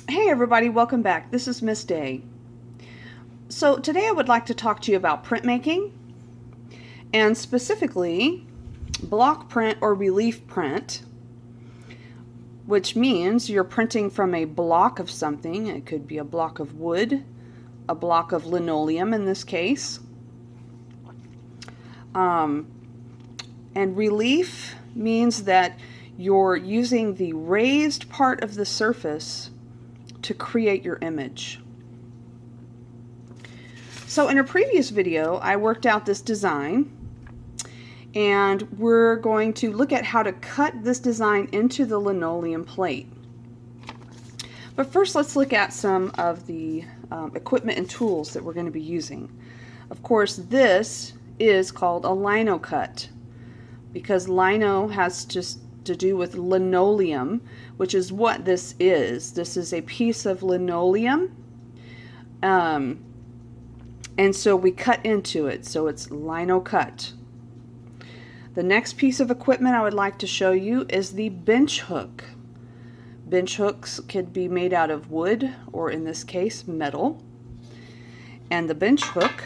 Hey everybody, welcome back. This is Miss Day. So today I would like to talk to you about printmaking and specifically block print or relief print, which means you're printing from a block of something. It could be a block of wood, a block of linoleum in this case. And relief means that you're using the raised part of the surface to create your image. So in a previous video, I worked out this design, and we're going to look at how to cut this design into the linoleum plate. But first, let's look at some of the equipment and tools that we're going to be using. Of course, this is called a linocut because lino has just to do with linoleum, which is what this is. This is a piece of linoleum, and so we cut into it, so it's linocut. The next piece of equipment I would like to show you is the bench hook. Bench hooks could be made out of wood, or in this case, metal. And the bench hook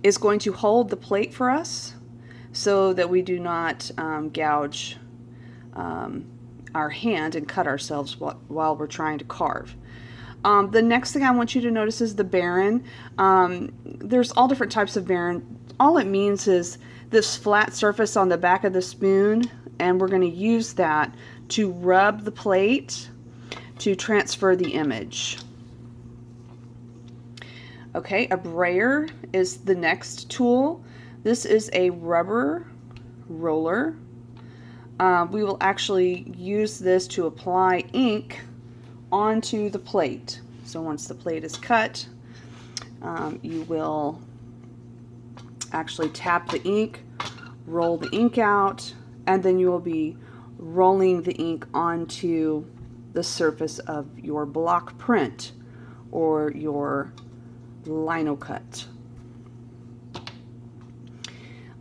is going to hold the plate for us so that we do not gouge our hand and cut ourselves while we're trying to carve. The next thing I want you to notice is the baren. There's all different types of baren. All it means is this flat surface on the back of the spoon, and we're going to use that to rub the plate to transfer the image. Okay, a brayer is the next tool. This is a rubber roller. We will actually use this to apply ink onto the plate. So once the plate is cut, you will actually tap the ink, roll the ink out, and then you will be rolling the ink onto the surface of your block print or your linocut.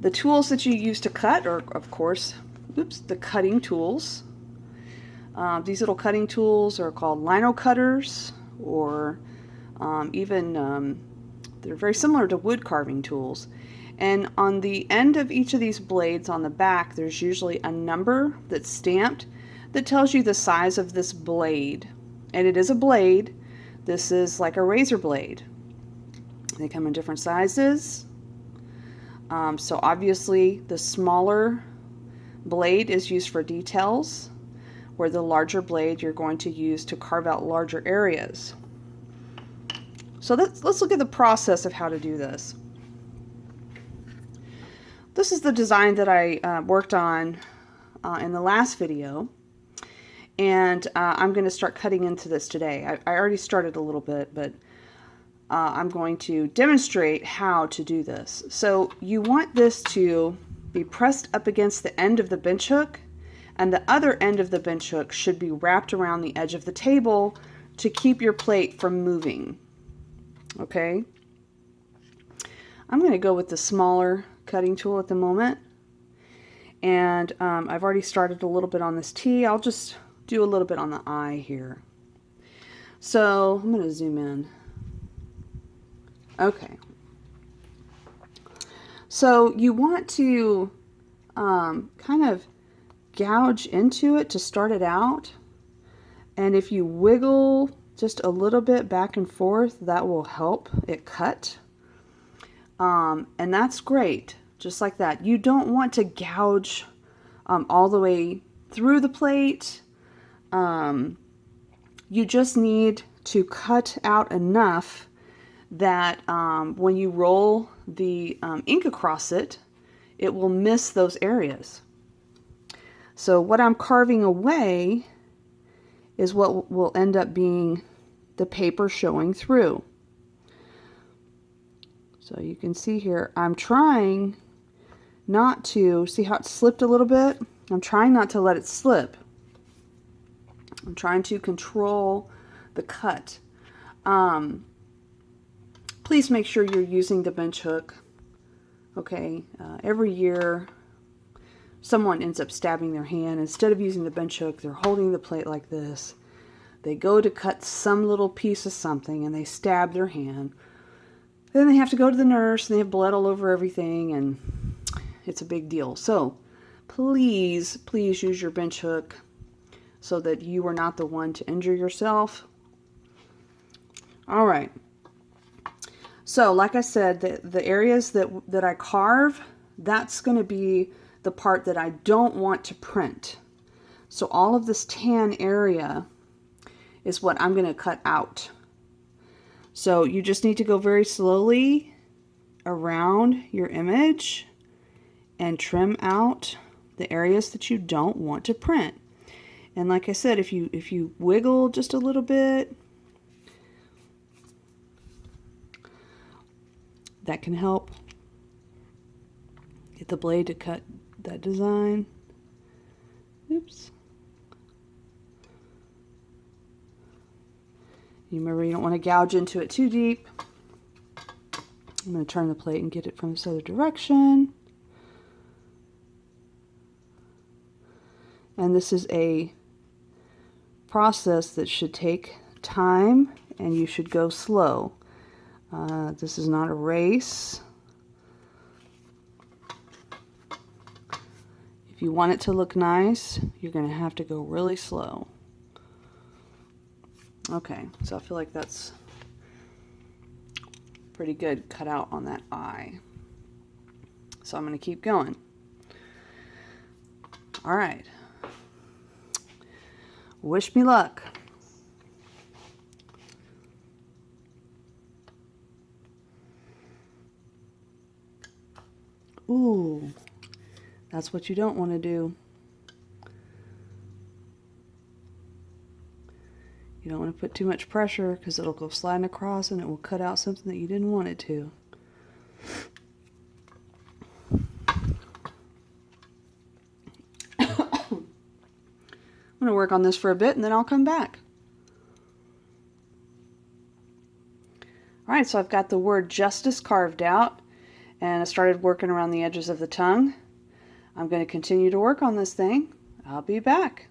The tools that you use to cut are, of course, the cutting tools. These little cutting tools are called lino cutters, or they're very similar to wood carving tools. And on the end of each of these blades on the back, there's usually a number that's stamped that tells you the size of this blade. And it is a blade. This is like a razor blade. They come in different sizes. So obviously the smaller blade is used for details, where the larger blade you're going to use to carve out larger areas. So let's look at the process of how to do this. This is the design that I worked on in the last video, and I'm going to start cutting into this today. I already started a little bit, but I'm going to demonstrate how to do this. So you want this to be pressed up against the end of the bench hook, and the other end of the bench hook should be wrapped around the edge of the table to keep your plate from moving. Okay? I'm going to go with the smaller cutting tool at the moment, and I've already started a little bit on this T. I'll just do a little bit on the I here. So I'm going to zoom in. Okay. So you want to kind of gouge into it to start it out, and if you wiggle just a little bit back and forth, that will help it cut, and that's great, just like that. You don't want to gouge all the way through the plate. You just need to cut out enough that when you roll the ink across it, it will miss those areas. So what I'm carving away is what will end up being the paper showing through. So you can see here, I'm trying not to, see how it slipped a little bit? I'm trying not to let it slip. I'm trying to control the cut. Please make sure you're using the bench hook. Okay, every year someone ends up stabbing their hand. Instead of using the bench hook, they're holding the plate like this. They go to cut some little piece of something and they stab their hand. Then they have to go to the nurse and they have blood all over everything, and it's a big deal. So please, please use your bench hook so that you are not the one to injure yourself. All right. So like I said, the areas that I carve, that's going to be the part that I don't want to print. So all of this tan area is what I'm going to cut out. So you just need to go very slowly around your image and trim out the areas that you don't want to print. And like I said, if you wiggle just a little bit, that can help get the blade to cut that design. Oops. You remember, you don't want to gouge into it too deep. I'm going to turn the plate and get it from this other direction. And this is a process that should take time, and you should go slow. This is not a race. If you want it to look nice, you're going to have to go really slow. Okay, so I feel like that's pretty good cut out on that eye. So I'm going to keep going. All right. Wish me luck. Ooh, that's what you don't want to do. You don't want to put too much pressure because it'll go sliding across and it will cut out something that you didn't want it to. I'm going to work on this for a bit and then I'll come back. Alright, so I've got the word justice carved out. And I started working around the edges of the tongue. I'm going to continue to work on this thing. I'll be back.